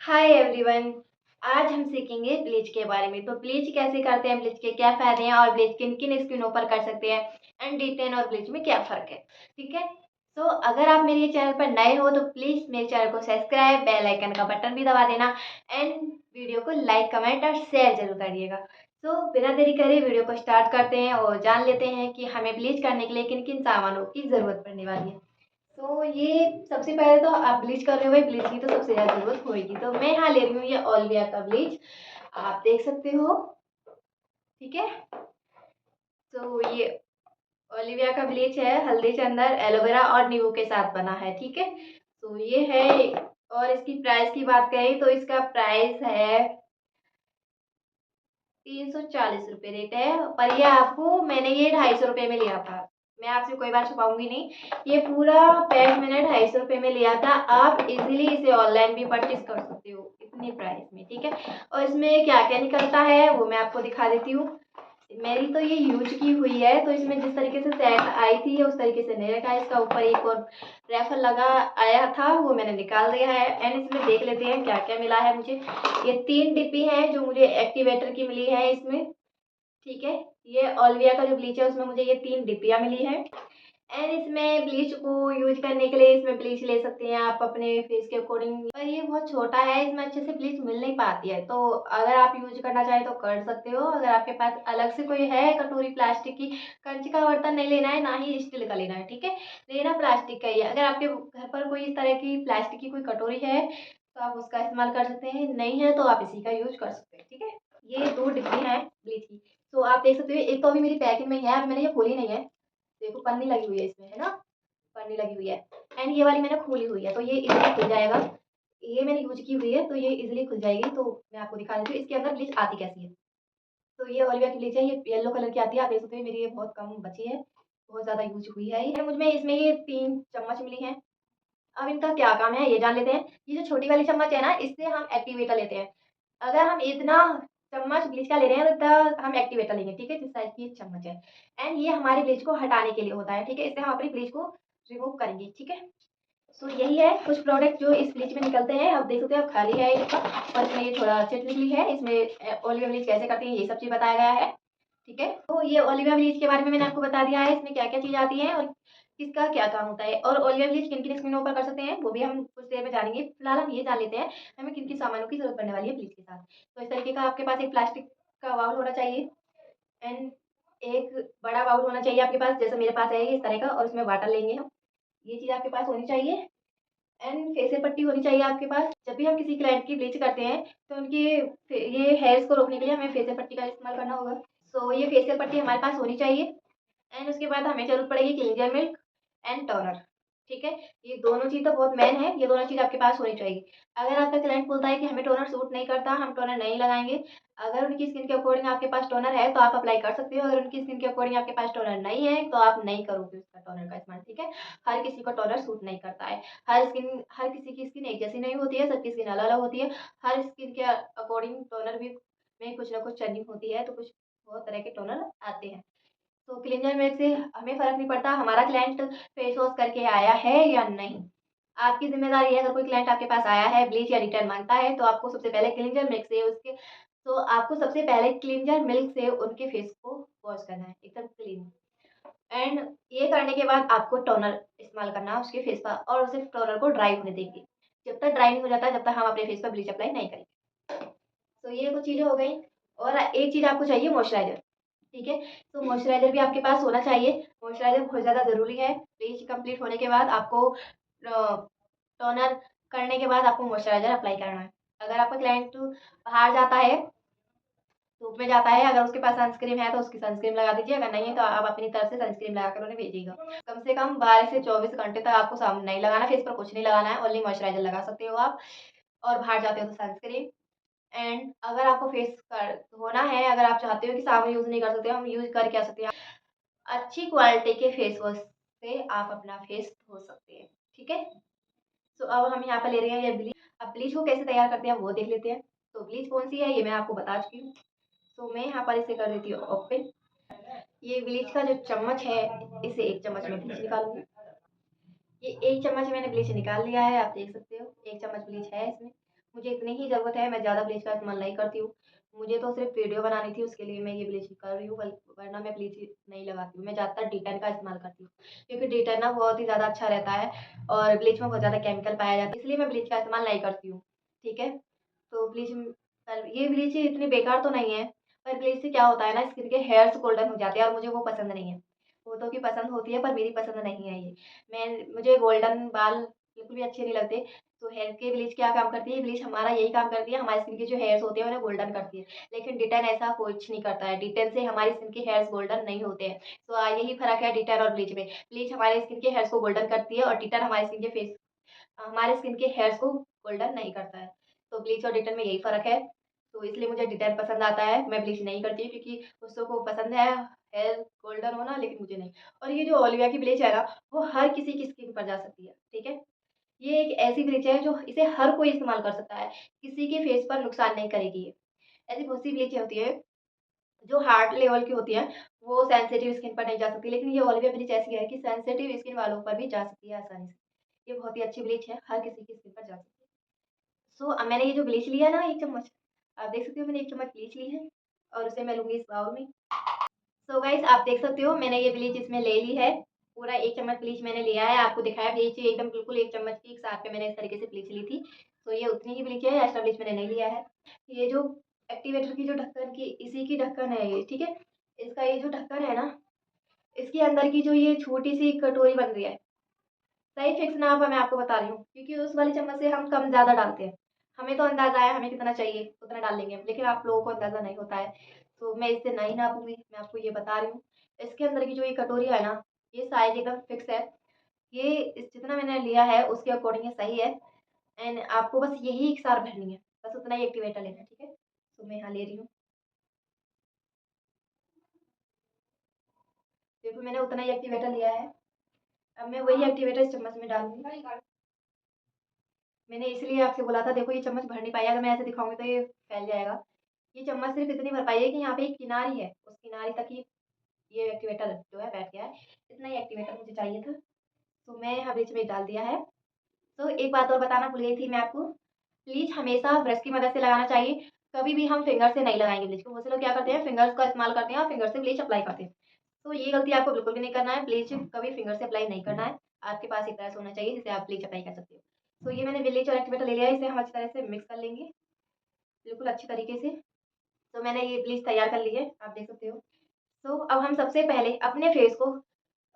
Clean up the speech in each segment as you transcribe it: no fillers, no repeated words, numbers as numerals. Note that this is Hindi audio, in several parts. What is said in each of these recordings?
Hi everyone. आज हम सीखेंगे ब्लीच के बारे में। तो ब्लीच कैसे करते हैं, ब्लीच के क्या फायदे हैं और ब्लीच किन किन स्किनों पर कर सकते हैं एंड D10 और ब्लीच में क्या फ़र्क है। ठीक है। तो अगर आप मेरे चैनल पर नए हो तो प्लीज़ मेरे चैनल को सब्सक्राइब, बेल आइकन का बटन भी दबा देना एंड वीडियो को लाइक, कमेंट और शेयर ज़रूर करिएगा। तो बिना देरी करे वीडियो को स्टार्ट करते हैं और जान लेते हैं कि हमें ब्लीच करने के लिए किन किन सामानों की ज़रूरत पड़ने वाली है। तो ये सबसे पहले तो आप ब्लीच कर रहे हो भाई, ब्लीच की तो सबसे ज़्यादा ज़रूरत होएगी। तो मैं यहाँ ले रही हूँ ये ओलिविया का ब्लीच, आप देख सकते हो। ठीक है। तो ये ओलिविया का ब्लीच है, हल्दी, चंदन, एलोवेरा और नींबू के साथ बना है। ठीक है। तो ये है। और इसकी प्राइस की बात करें तो इसका प्राइस है 340 रुपये रेट है। पर ये आपको मैंने ये 250 रुपये में लिया था। मैं आपसे कोई बात छुपाऊंगी नहीं। ये पूरा पैक मैंने 250 रुपये में लिया था। आप इजीली इसे ऑनलाइन भी परचेज कर सकते हो इतनी प्राइस में। ठीक है। और इसमें क्या क्या निकलता है वो मैं आपको दिखा देती हूँ। मेरी तो ये यूज की हुई है, तो इसमें जिस तरीके से सेट आई थी उस तरीके से नहीं रखा है। इसका ऊपर एक और रेफर लगा आया था, वो मैंने निकाल दिया है। एंड इसमें देख लेते हैं क्या क्या मिला है मुझे। ये 3 डिब्बी हैं जो मुझे एक्टिवेटर की मिली है इसमें। ठीक है। ये ओलिविया का जो ब्लीच है उसमें मुझे ये 3 डिब्बियाँ मिली हैं। एंड इसमें ब्लीच को यूज करने के लिए इसमें ब्लीच ले सकते हैं आप अपने फेस के अकॉर्डिंग। पर ये बहुत छोटा है, इसमें अच्छे से ब्लीच मिल नहीं पाती है। तो अगर आप यूज करना चाहें तो कर सकते हो। अगर आपके पास अलग से कोई है कटोरी प्लास्टिक की, कंच का बर्तन नहीं लेना है, ना ही स्टील का लेना है। ठीक है। लेना प्लास्टिक का ही है। अगर आपके घर पर कोई इस तरह की प्लास्टिक की कोई कटोरी है तो आप उसका इस्तेमाल कर सकते हैं, नहीं है तो आप इसी का यूज कर सकते हैं। ठीक है। ये 2 डिब्बी हैं ब्लीच की। तो आप देख सकते हो, एक तो अभी मेरी पैकिंग में ही है, अभी मैंने ये खोली नहीं है। देखो पन्नी लगी हुई है इसमें, है ना। पन्नी लगी हुई है। एंड ये वाली मैंने खोली हुई है तो ये इजीली खुल जाएगा। ये मैंने यूज की हुई है तो ये इजीली खुल जाएगी। तो मैं आपको दिखा देती हूँ इसके अंदर ब्लीच आती कैसी है। तो ये ओलिविया की ब्लीच है, ये येलो कलर की आती है। आप देख सकते हो मेरी ये बहुत कम बची है, बहुत ज़्यादा यूज हुई है। ये मुझ में इसमें ये 3 चम्मच मिली हैं। अब इनका क्या काम है ये जान लेते हैं। ये जो छोटी वाली चम्मच है ना, इससे हम एक्टिवेटर लेते हैं। अगर हम इतना चम्मच ब्लीच का ले रहे हैं तो इतना हम एक्टिवेटर लेंगे। ठीक है। जिस साइज की ये चम्मच है। एंड ये हमारी ब्लीच को हटाने के लिए होता है। ठीक है। इससे हम अपनी ब्लीच को रिमूव करेंगे। ठीक है। सो यही है कुछ प्रोडक्ट जो इस ब्लीच में निकलते हैं। आप देख सकते हो, आप खाली है इसका और इसमें ये थोड़ा चिट निकली है। इसमें ओलिविया ब्लीच कैसे करते हैं ये सब चीज़ बताया गया है। ठीक है। तो ये ओलिविया ब्लीच के बारे में मैंने आपको बता दिया है, इसमें क्या क्या चीज़ आती है और किसका क्या काम होता है। और ओलिविया ब्लीच किन किन स्किनों पर कर सकते हैं वो भी हम कुछ देर में जानेंगे। फिलहाल हम ये जान लेते हैं हमें किन किन सामानों की जरूरत पड़ने वाली है ब्लीच के साथ। तो इस तरीके का आपके पास एक प्लास्टिक का बाउल होना चाहिए। एंड एक बड़ा बाउल होना चाहिए आपके पास, जैसा मेरे पास है इस तरह का, और उसमें वाटर लेंगे हम। ये चीज़ आपके पास होनी चाहिए। एंड फेशियल पट्टी होनी चाहिए आपके पास। जब भी हम किसी क्लाइंट की ब्लीच करते हैं तो उनकी ये हेयर्स को रोकने के लिए हमें फेशियल पट्टी का इस्तेमाल करना होगा। सो ये फेशियल पट्टी हमारे पास होनी चाहिए। एंड उसके बाद हमें ज़रूरत पड़ेगी क्लींजर मिल्क एंड टोनर। ठीक है। ये दोनों चीज़ तो बहुत मेन है, ये दोनों चीज़ आपके पास होनी चाहिए। अगर आपका क्लाइंट बोलता है कि हमें टोनर सूट नहीं करता, हम टोनर नहीं लगाएँगे, अगर उनकी स्किन के अकॉर्डिंग आपके पास टोनर है तो आप अप्लाई कर सकते हो। अगर उनकी स्किन के अकॉर्डिंग आपके पास टोनर नहीं है तो आप नहीं करोगे उसका टोनर का इस्तेमाल। ठीक है। हर किसी को टोनर सूट नहीं करता है। हर किसी की स्किन एक जैसी नहीं होती है, सबकी स्किन अलग-अलग होती है। हर स्किन के अकॉर्डिंग टोनर भी में कुछ ना कुछ चेंजिंग होती है, तो कुछ बहुत तरह के टोनर आते हैं। तो क्लींजर मिल्क से हमें फ़र्क नहीं पड़ता हमारा क्लाइंट फेस वॉश करके आया है या नहीं। आपकी ज़िम्मेदारी है, अगर कोई क्लाइंट आपके पास आया है ब्लीच या रिटर्न माँगता है तो आपको सबसे पहले क्लींजर मिल्क से उसके तो आपको सबसे पहले क्लींजर मिल्क से उनके फेस को वॉश करना है एकदम क्लीन। एंड ये करने के बाद आपको टोनर इस्तेमाल करना है उसके फेस पर और उसे टोनर को ड्राई होने देंगे। जब तक ड्राई नहीं हो जाता जब तक हम अपने फेस पर ब्लीच अप्लाई नहीं करेंगे। तो ये कुछ चीज़ें हो गई। और एक चीज़ आपको चाहिए मॉइस्चराइज़र। ठीक है। तो मॉइस्चराइज़र भी आपके पास होना चाहिए। मॉइस्चराइज़र बहुत ज़्यादा ज़रूरी है। ब्लीच कंप्लीट होने के बाद आपको टोनर करने के बाद आपको मॉइस्चराइज़र अप्लाई करना है। अगर आपका क्लाइंट बाहर जाता है, धूप में जाता है, अगर उसके पास सनस्क्रीन है तो उसकी सनस्क्रीन लगा दीजिए, अगर नहीं है तो आप अपनी तरफ से सनस्क्रीन लगाकर उन्हें भेजिएगा। कम से कम 12 से 24 घंटे तक आपको साबुन नहीं लगाना, फेस पर कुछ नहीं लगाना है, ओनली मॉइस्चराइज़र लगा सकते हो आप। और बाहर जाते हो तो सनस्क्रीन। एंड अगर आपको फेस कर धोना है, अगर आप चाहते हो कि साबुन यूज़ नहीं कर सकते हो, हम यूज़ कर क्या सकते हैं, अच्छी क्वालिटी के फेस वॉश से आप अपना फेस धो सकते हैं। ठीक है। तो अब हम यहाँ पे ले रहे हैं ये ब्लीच। अब ब्लीच को कैसे तैयार करते हैं वो देख लेते हैं। तो ब्लीच कौन सी है ये मैं आपको बता चुकी हूँ। तो मैं यहाँ पर इसे कर देती हूँ ओपन। ये ब्लीच का जो चम्मच है, इसे 1 चम्मच में ब्लीच निकालूँगी। ये 1 चम्मच मैंने ब्लीच निकाल लिया है, आप देख सकते हो 1 चम्मच ब्लीच है इसमें। मुझे इतनी ही ज़रूरत है, मैं ज़्यादा ब्लीच का इस्तेमाल नहीं करती हूँ। मुझे तो सिर्फ़ वीडियो बनानी थी, उसके लिए मैं ये ब्लीच कर रही हूँ, वरना मैं ब्लीच नहीं लगाती हूँ। मैं ज़्यादातर D10 का इस्तेमाल करती हूँ, क्योंकि D10 ना बहुत ही ज़्यादा अच्छा रहता है और ब्लीच में बहुत ज़्यादा केमिकल पाया जाता है, इसलिए मैं ब्लीच का इस्तेमाल नहीं करती हूँ, ठीक है? तो ये ब्लीच इतनी बेकार तो नहीं है, पर ब्लीच से क्या होता है ना, स्किन के हेयर्स गोल्डन हो जाते हैं और मुझे वो पसंद नहीं है। बहुतों की पसंद होती है, पर मेरी पसंद नहीं है ये। मुझे गोल्डन बाल बिल्कुल भी अच्छे नहीं लगते। तो हेयर के ब्लीच क्या काम करती है, ब्लीच हमारा यही काम करती है, हमारी स्किन के जो हेयर्स होते हैं उन्हें गोल्डन करती है। लेकिन डिटेन ऐसा कुछ नहीं करता है, डिटेन से हमारी स्किन के हेयर्स गोल्डन नहीं होते हैं। तो यही फ़र्क है डिटेन और ब्लीच में। ब्लीच हमारे स्किन के हेयर्स को गोल्डन करती है और डिटेन हमारे स्किन के हेयर्स को गोल्डन नहीं करता है। तो ब्लीच और डिटेन में यही फ़र्क है। तो इसलिए मुझे डिटेन पसंद आता है, मैं ब्लीच नहीं करती क्योंकि दूसरों को पसंद है हेयर गोल्डन होना, लेकिन मुझे नहीं। और ये जो ओलिविया की ब्लीच है ना, वो हर किसी की स्किन पर जा सकती है, ठीक है? ये एक ऐसी ब्लीच है जो इसे हर कोई इस्तेमाल कर सकता है, किसी के फेस पर नुकसान नहीं करेगी ये। ऐसी बहुत सी ब्लीचें होती है जो हार्ड लेवल की होती है, वो सेंसिटिव स्किन पर नहीं जा सकती, लेकिन ये ओलिविया ब्लीच ऐसी है कि सेंसिटिव स्किन वालों पर भी जा सकती है आसानी से। ये बहुत ही अच्छी ब्लीच है, हर किसी की स्किन पर जा सकती है। सो अब मैंने ये जो ब्लीच लिया ना 1 चम्मच, आप देख सकते हो मैंने 1 चम्मच ब्लीच ली है और उसे मैं लूँगी इस बाउल में। सो गाइस आप देख सकते हो मैंने ये ब्लीच इसमें ले ली है। पूरा 1 चम्मच ब्लीच मैंने लिया है, आपको दिखाया ब्लीच एकदम बिल्कुल 1 चम्मच की एक साथ में मैंने इस तरीके से ब्लीच ली थी। तो ये उतनी ही ब्लीच है, एक्स्ट्रा ब्लीच मैंने नहीं लिया है। ये जो एक्टिवेटर की जो ढक्कन की इसी की ढक्कन है ये, ठीक है? इसका ये जो ढक्कन है ना, इसके अंदर की जो ये छोटी-सी कटोरी बन रही है, सही फिक्स नाप है मैं आपको बता रही हूँ, क्योंकि उस वाली चम्मच से हम कम ज़्यादा डालते हैं। हमें तो अंदाज़ा है हमें कितना चाहिए, उतना डाल लेंगे हम, लेकिन आप लोगों को अंदाज़ा नहीं होता है। तो मैं इससे नहीं नापूँगी, मैं आपको ये बता रही हूँ। इसके अंदर की जो ये कटोरी है ना, ये साइज़ एकदम फिक्स है। ये जितना मैंने लिया है उसके अकॉर्डिंग ये सही है एंड आपको बस यही इकसार भरनी है। बस उतना ही एक्टिवेटर लेना है, ठीक है? तो मैं यहाँ ले रही हूँ। देखो मैंने उतना ही एक्टिवेटर लिया है। अब मैं वही एक्टिवेटर इस चम्मच में डालूँगी। मैंने इसलिए आपसे बोला था, देखो ये चम्मच भर नहीं पाई, अगर मैं ऐसे दिखाऊँगी तो ये फैल जाएगा। ये चम्मच सिर्फ़ इतनी भर पाई है कि यहाँ पे एक किनारी है, उस किनारी तक ही ये एक्टिवेटर जो है बैठ गया है। इतना ही एक्टिवेटर मुझे चाहिए था, तो मैं यहाँ बीच में डाल दिया है। तो एक बात और बताना भूल गई थी मैं आपको, ब्लीच हमेशा ब्रश की मदद से लगाना चाहिए, कभी भी हम फिंगर से नहीं लगाएँगे ब्लीच को। बहुत से लोग क्या करते हैं, फिंगर्स का इस्तेमाल करते हैं और फिंगर से ब्लीच अप्लाई करते हैं। तो ये गलती आपको बिल्कुल भी नहीं करना है, ब्लीच कभी फिंगर से अप्लाई नहीं करना है। आपके पास एक ब्रश होना चाहिए जिससे आप ब्लीच अप्लाई कर सकते हो। तो ये मैंने ब्लीच और एक्टिवेटर ले लिया है, इसे हम अच्छी तरह से मिक्स कर लेंगे, बिल्कुल अच्छी तरीके से। तो मैंने ये ब्लीच तैयार कर ली है, आप देख सकते हो। तो अब हम सबसे पहले अपने फेस को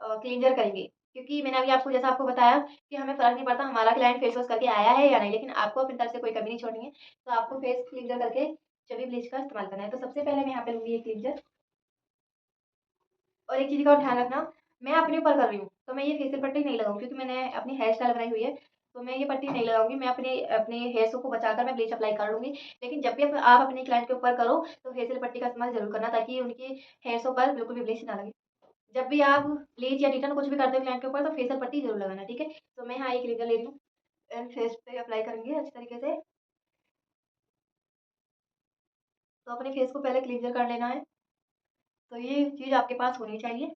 क्लींजर करेंगे, क्योंकि मैंने अभी आपको जैसा आपको बताया कि हमें फ़र्क नहीं पड़ता हमारा क्लाइंट फेस वॉश करके आया है या नहीं, लेकिन आपको अपनी तरफ से कोई कमी नहीं छोड़नी है। तो आपको फेस क्लींजर करके जभी ब्लीच का इस्तेमाल करना है। तो सबसे पहले मैं यहाँ पे लूँगी ये क्लींजर। और एक चीज़ का और ध्यान रखना, मैं अपने ऊपर कर रही हूँ, तो मैं ये फेशियल पट्टी नहीं लगाऊँगी क्योंकि मैंने अपनी हेयर स्टाइल बनाई हुई है, तो मैं ये पट्टी नहीं लगाऊँगी। मैं अपने अपने हेयर्स को बचाकर मैं ब्लीच अप्लाई कर लूँगी। लेकिन जब भी आप अपने क्लाइंट के ऊपर करो, तो फेशियल पट्टी का इस्तेमाल ज़रूर करना ताकि उनके हेयर्सों पर बिल्कुल भी ब्लीच ना लगे। जब भी आप ब्लीच या डिटर्न कुछ भी करते हो क्लाइंट के ऊपर, तो फेशियल पट्टी ज़रूर लगाना, ठीक है? तो मैं यहाँ एक क्लींजर ले रही हूँ एंड फेस पे अप्लाई करेंगे अच्छी तरीके से। तो अपने फेस को पहले क्लींजर कर लेना है, तो ये चीज़ आपके पास होनी चाहिए।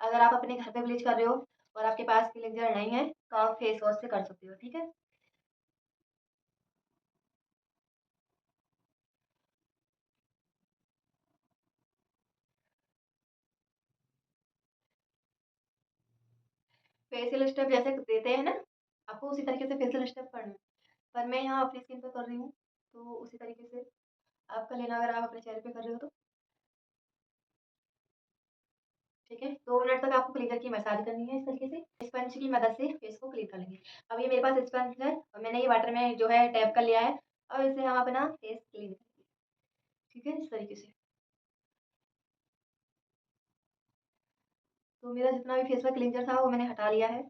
अगर आप अपने घर पे ब्लीच कर रहे हो और आपके पास क्लींजर नहीं है, तो आप फेस वॉश से कर सकते हो, ठीक है? फेशियल स्टेप जैसे देते हैं ना, आपको उसी तरीके से फेशियल स्टेप करना है। पर मैं यहाँ अपनी स्किन पे कर रही हूँ, तो उसी तरीके से आपका लेना अगर आप अपने चेहरे पे कर रहे हो तो, ठीक है? 2 मिनट तक आपको क्लींजर की मसाज करनी है इस तरीके से। स्पंज की मदद से फेस को क्लीन कर लेंगे। अब ये मेरे पास स्पंज है और मैंने ये वाटर में जो है टैप कर लिया है। अब इससे हम अपना फेस क्लीन करेंगे, ठीक है? इस तरीके से। तो मेरा जितना भी फेस पे क्लींजर था वो मैंने हटा लिया है।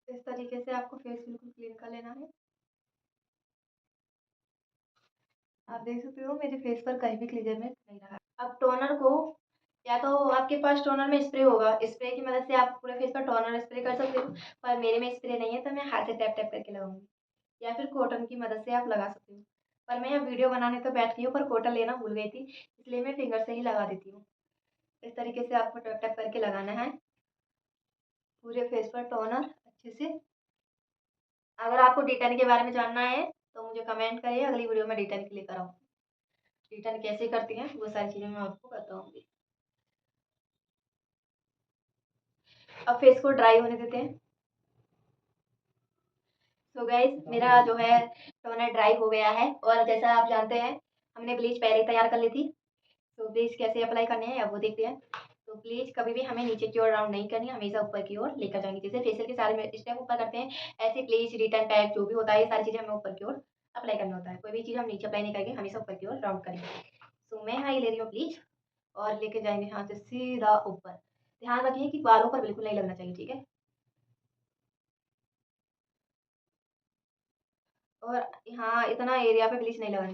इस तरीके से आपको फेस बिल्कुल क्लीन कर लेना है। आप देख सकते हो मेरे फेस पर कहीं भी क्लींजर में नहीं रहा। अब टोनर को या तो आपके पास टोनर में स्प्रे होगा, स्प्रे की मदद से आप पूरे फेस पर टोनर स्प्रे कर सकते हो, पर मेरे में स्प्रे नहीं है तो मैं हाथ से टैप-टैप करके लगाऊँगी या फिर कॉटन की मदद से आप लगा सकते हो। पर मैं यहाँ वीडियो बनाने तो बैठ गई हूँ पर कॉटन लेना भूल गई थी, इसलिए मैं फिंगर से ही लगा देती हूँ। इस तरीके से आपको टैप टैप करके लगाना है पूरे फेस पर टोनर अच्छे से। अगर आपको D10 के बारे में जानना है तो मुझे कमेंट करिए, अगली वीडियो में D10 के लेकर आऊँ। D10 कैसे करती हैं वो सारी चीज़ें मैं आपको बताऊँगी। अब फेस को ड्राई होने देते हैं। सो गाइस मेरा जो है टोनर ड्राई हो गया है और जैसा आप जानते हैं हमने ब्लीच पहले ही तैयार कर ली थी। तो ब्लीच कैसे अप्लाई करने हैं अब वो देखते हैं। तो ब्लीच कभी भी हमें नीचे की ओर राउंड नहीं करनी, हमेशा ऊपर की ओर लेकर जाएंगे। जैसे फेशियल के सारे स्टेप ऊपर करते हैं ऐसे ब्लीच रिटर्न पैक जो भी होता है ये सारी चीज़ें हमें ऊपर की ओर अप्लाई करना होता है। कोई भी चीज़ हम नीचे अप्लाई नहीं करेंगे, हमेशा ऊपर की ओर राउंड करेंगे। तो मैं यहाँ ले रही हूँ ब्लीच और लेके जाएंगे यहाँ से सीधा ऊपर। ध्यान रखिए कि बालों पर बिल्कुल नहीं लगना चाहिए, ठीक है। और यहाँ इतना एरिया पे ब्लीच नहीं लगानी,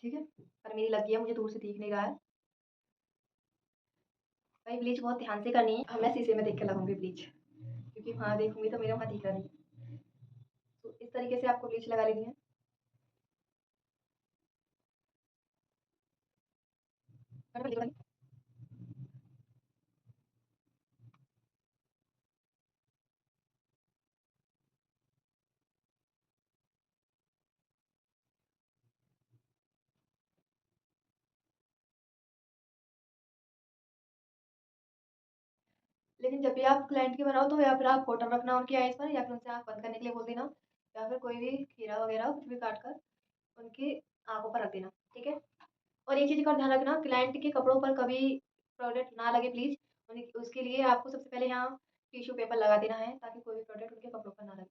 ठीक है। पर मेरी लगी है, मुझे दूर से दिख नहीं रहा है भाई। ब्लीच बहुत ध्यान से करनी है। अब मैं शीशे में देख के लगाऊंगी ब्लीच, क्योंकि वहाँ देखूंगी तो मेरे वहाँ दिख रहा नहीं। तो इस तरीके से आपको ब्लीच लगा लेनी है। लेकिन जब भी आप क्लाइंट की बनाओ तो या फिर आप कॉटन रखना उनकी आइज़ पर, या फिर उनसे आँख बंद करने के लिए बोल देना, या फिर कोई भी खीरा वगैरह कुछ भी काट कर उनकी आँखों पर रख देना, ठीक है। और एक चीज़ का ध्यान रखना, क्लाइंट के कपड़ों पर कभी प्रोडक्ट ना लगे प्लीज़। उसके लिए आपको सबसे पहले यहाँ टिश्यू पेपर लगा देना है ताकि कोई भी प्रोडक्ट उनके कपड़ों पर ना लगे।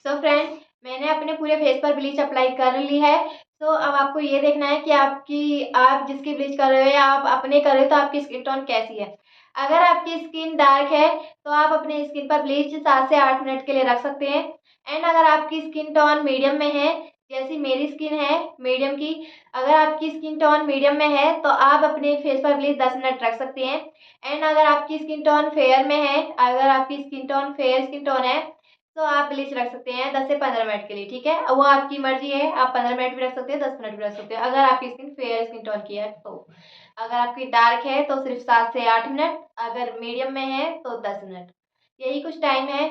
सो फ्रेंड मैंने अपने पूरे फेस पर ब्लीच अप्लाई कर ली है। तो अब आपको ये देखना है कि आप जिसकी ब्लीच कर रहे हो या आप अपने कर रहे हो तो आपकी स्किन टोन कैसी है। अगर आपकी स्किन डार्क है तो आप अपने स्किन पर ब्लीच 7 से 8 मिनट के लिए रख सकते हैं। एंड अगर आपकी स्किन टोन मीडियम में है, जैसी मेरी स्किन है मीडियम की, अगर आपकी स्किन टोन मीडियम में है तो आप अपने फेस पर ब्लीच 10 मिनट रख सकते हैं। एंड अगर आपकी स्किन टोन फेयर में है, अगर आपकी skin tone fair skin tone है तो आप ब्लीच रख सकते हैं 10 से 15 मिनट के लिए, ठीक है। वो आपकी मर्जी है, आप 15 मिनट भी रख सकते हैं, 10 मिनट भी रख सकते हैं अगर आपकी स्किन फेयर स्किन टोन की है तो। अगर आपकी डार्क है तो सिर्फ 7 से 8 मिनट, अगर मीडियम में है तो 10 मिनट, यही कुछ टाइम है।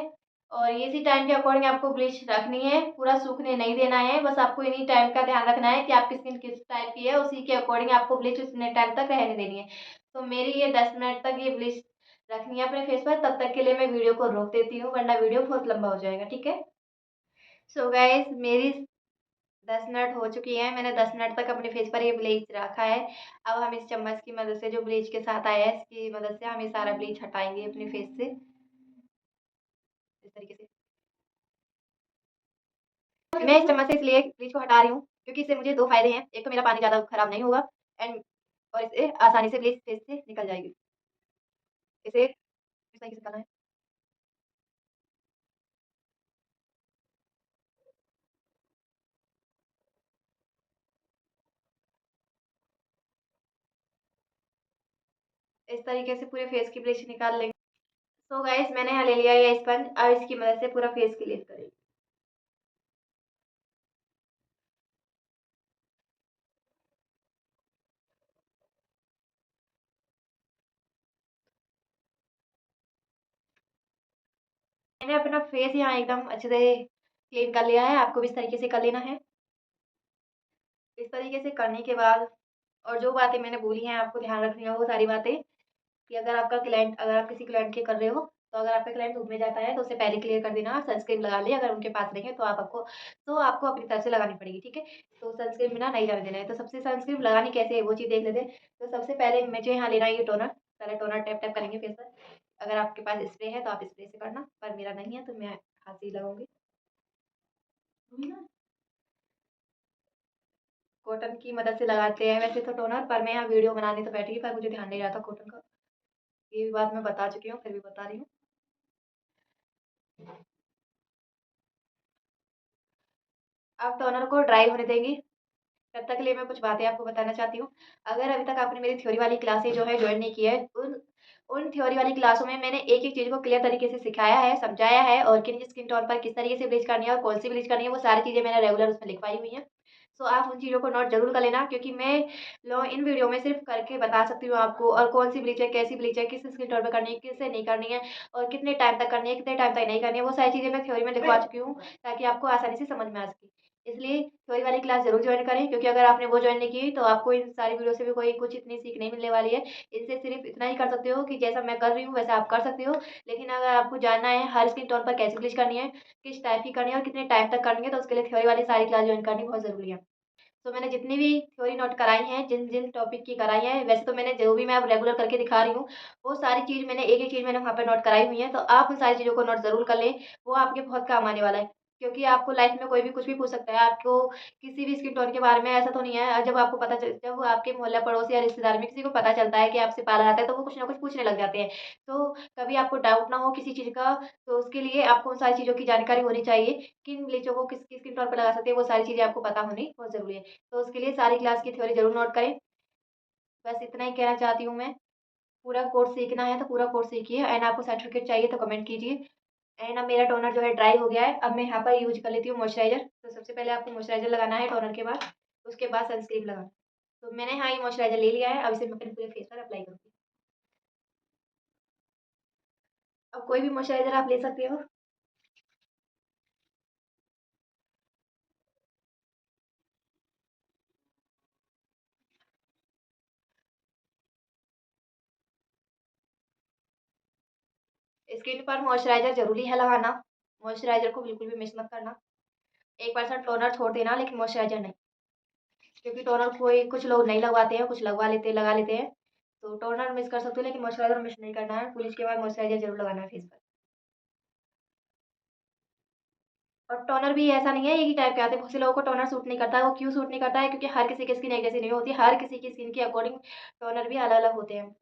और इसी टाइम के अकॉर्डिंग आपको ब्लीच रखनी है, पूरा सूखने नहीं देना है। बस आपको इन्हीं टाइम का ध्यान रखना है कि आपकी स्किन किस टाइप की है, उसी के अकॉर्डिंग आपको ब्लीच उतने टाइम तक रहने देनी है। तो मेरी ये 10 मिनट तक ये ब्लीच रखनी है अपने फेस पर। तब तक के लिए मैं वीडियो को रोक देती हूँ वरना वीडियो बहुत लंबा हो जाएगा, ठीक है। सो गाइस मेरी 10 मिनट हो चुकी है, मैंने 10 मिनट तक अपने फेस पर ये ब्लीच रखा है। अब हम इस चम्मच की मदद से जो ब्लीच के साथ आया है इसकी मदद से हम ये सारा ब्लीच हटाएंगे अपने फेस से इस तरीके से। मैं इस चम्मच से इसलिए ब्लीच को हटा रही हूँ क्योंकि इससे मुझे दो फायदे हैं। एक तो मेरा पानी ज़्यादा खराब नहीं होगा एंड और इससे आसानी से ब्लीच फेस से निकल जाएगी। इसे इस तरीके से करना है। इस तरीके से पूरे फेस की ब्लीच निकाल लेंगे। सो गाइस मैंने यहाँ ले लिया ये स्पंज, अब इसकी मदद से पूरा फेस क्लीन करेंगे। मैंने अपना फेस यहाँ एकदम अच्छे से क्लीन कर लिया है, आपको भी इस तरीके से कर लेना है। इस तरीके से करने के बाद और जो बातें मैंने बोली हैं आपको ध्यान रखनी है वो सारी बातें, कि अगर आप किसी क्लाइंट के कर रहे हो तो अगर आपका क्लाइंट धूप में जाता है तो उसे पहले क्लियर कर देना, सनस्क्रीन लगा ले। अगर उनके पास नहीं है तो आपको अपनी तरफ से लगानी पड़ेगी, ठीक है। तो सनस्क्रीन बिना नहीं जाने देना है। तो सबसे सनस्क्रीन लगानी कैसे है वो चीज़ देख लेते हैं। तो सबसे पहले मुझे यहाँ लेना है ये टोनर। पहले टोनर टैप टैप करेंगे फेस पर। अगर आपके पास स्प्रे है तो आप स्प्रे से करना, पर मेरा नहीं है तो मैं हाथ से ही लगाऊंगी। कॉटन की मदद से लगाते हैं वैसे तो टोनर, पर मैं यहाँ वीडियो बनाने तो बैठी पर मुझे ध्यान नहीं रहा था कॉटन का। ये भी बात मैं बता चुकी हूँ फिर भी बता रही हूँ। अब टोनर को ड्राई होने देंगे। तब तक के लिए मैं कुछ बातें आपको बताना चाहती हूँ। अगर अभी तक आपने मेरी थ्योरी वाली क्लासें जो है ज्वाइन नहीं की है, उन उन थ्योरी वाली क्लासों में मैंने एक-एक चीज़ को क्लियर तरीके से सिखाया है, समझाया है और किन स्किन टोन पर किस तरीके से ब्लीच करनी है और कौन सी ब्लीच करनी है, वो सारी चीज़ें मैंने रेगुलर उसमें लिखवाई हुई हैं। सो आप उन चीज़ों को नोट ज़रूर कर लेना, क्योंकि मैं लो इन वीडियो में सिर्फ़ करके बता सकती हूँ आपको, और कौन-सी ब्लीच है, कैसी ब्लीच है, किस स्किन टोन पे करनी है, किससे नहीं करनी है, और कितने टाइम तक करनी है, कितने टाइम तक नहीं करनी है, वो सारी चीज़ें मैं थ्योरी में लिखवा चुकी हूँ, ताकि आपको आसानी से समझ में आ सके। इसलिए थ्योरी वाली क्लास ज़रूर जॉइन करें, क्योंकि अगर आपने वो जॉइन नहीं की तो आपको इन सारी वीडियो से भी कोई कुछ इतनी सीख नहीं मिलने वाली है। इनसे सिर्फ़ इतना ही कर सकते हो कि जैसा मैं कर रही हूँ वैसा आप कर सकते हो। लेकिन अगर आपको जानना है हर स्किन टोन पर कैसी ब्लीच करनी है, किस टाइप की करनी है और कितने टाइम तक करनी है, तो उसके लिए थ्योरी वाली सारी क्लास जॉइन करनी बहुत ज़रूरी है। तो मैंने जितनी भी थ्योरी नोट कराई हैं, जिन-जिन टॉपिक की कराई हैं, वैसे तो मैंने जो भी मैं अब रेगुलर करके दिखा रही हूँ, वो सारी चीज़ मैंने एक-एक चीज़ मैंने वहाँ पे नोट कराई हुई है, तो आप उन सारी चीज़ों को नोट ज़रूर कर लें, वो आपके बहुत काम आने वाला है। क्योंकि आपको लाइफ़ में कोई भी कुछ भी पूछ सकता है, आपको किसी भी स्किन टोन के बारे में ऐसा तो नहीं है, जब आपके मोहल्ला, पड़ोस या रिश्तेदार में किसी को पता चलता है कि आपसे पार्लर आता है, तो वो कुछ ना कुछ पूछने लग जाते हैं। तो कभी आपको डाउट ना हो किसी चीज़ का, तो उसके लिए आपको उन सारी चीज़ों की जानकारी होनी चाहिए, किन ब्लीचों को किस-किस स्किन टोन पे लगा सकते हैं, वो सारी चीज़ें आपको पता होनी बहुत ज़रूरी है। तो उसके लिए सारी क्लास की थ्योरी ज़रूर नोट करें। बस इतना ही कहना चाहती हूँ मैं। पूरा कोर्स सीखना है तो पूरा कोर्स सीखिए, एंड आपको सर्टिफ़िकेट चाहिए तो कमेंट कीजिए। एंड अब मेरा टोनर जो है ड्राई हो गया है, अब मैं यहाँ पर यूज़ कर लेती हूँ मॉइस्चराइज़र। तो सबसे पहले आपको मॉइस्चराइज़र लगाना है टोनर के बाद, उसके बाद सनस्क्रीन लगाना है। तो मैंने हाँ, ये मॉइस्चराइज़र ले लिया है, अब इसे मैं अपने पूरे फेस पर अप्लाई करूँगी। अब कोई भी मॉइस्चराइज़र आप ले सकते हो। स्किन पर मॉइस्चराइज़र ज़रूरी है लगाना। मॉइस्चराइज़र को बिल्कुल भी मिस मत करना। 1% टोनर छोड़ देना, लेकिन मॉइस्चराइज़र नहीं। क्योंकि टोनर कोई कुछ लोग नहीं लगवाते हैं, कुछ लगा लेते हैं। तो टोनर मिस कर सकते हो, लेकिन मॉइस्चराइज़र मिस नहीं करना है। ब्लीच के बाद मॉइस्चराइज़र ज़रूर लगाना है फेस पर। और टोनर भी ऐसा नहीं है, एक ही टाइप के आते हैं। बहुत से लोगों को टोनर सूट नहीं करता है, वो क्यों सूट नहीं करता है? क्योंकि हर किसी की स्किन एक जैसी नहीं होती। हर किसी की स्किन के अकॉर्डिंग टोनर भी अलग-अलग होते हैं।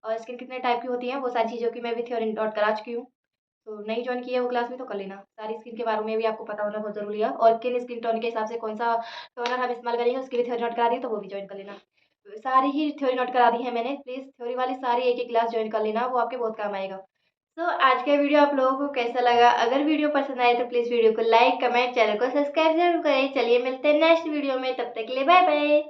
और स्किन कितने टाइप की होती है, वो सारी चीज़ों की मैं भी थ्योरी नोट करा चुकी हूँ। तो नहीं जॉइन की है वो क्लास में तो कर लेना। सारी स्किन के बारे में भी आपको पता होना बहुत ज़रूरी है, और किन स्किन टोन के हिसाब से कौन-सा टोनर हम इस्तेमाल करेंगे, उसकी भी थ्योरी नोट करा दी है, तो वो भी जॉइन कर लेना। सारी ही थ्योरी नोट करा दी है मैंने। प्लीज़ थ्योरी वाली सारी एक-एक क्लास जॉइन कर लेना, वो आपके बहुत काम आएगा। तो आज का वीडियो आप लोगों को कैसा लगा? अगर वीडियो पसंद आए तो प्लीज़ वीडियो को लाइक, कमेंट, चैनल को सब्सक्राइब ज़रूर करें। चलिए मिलते हैं नेक्स्ट वीडियो में, तब तक के लिए बाय बाय।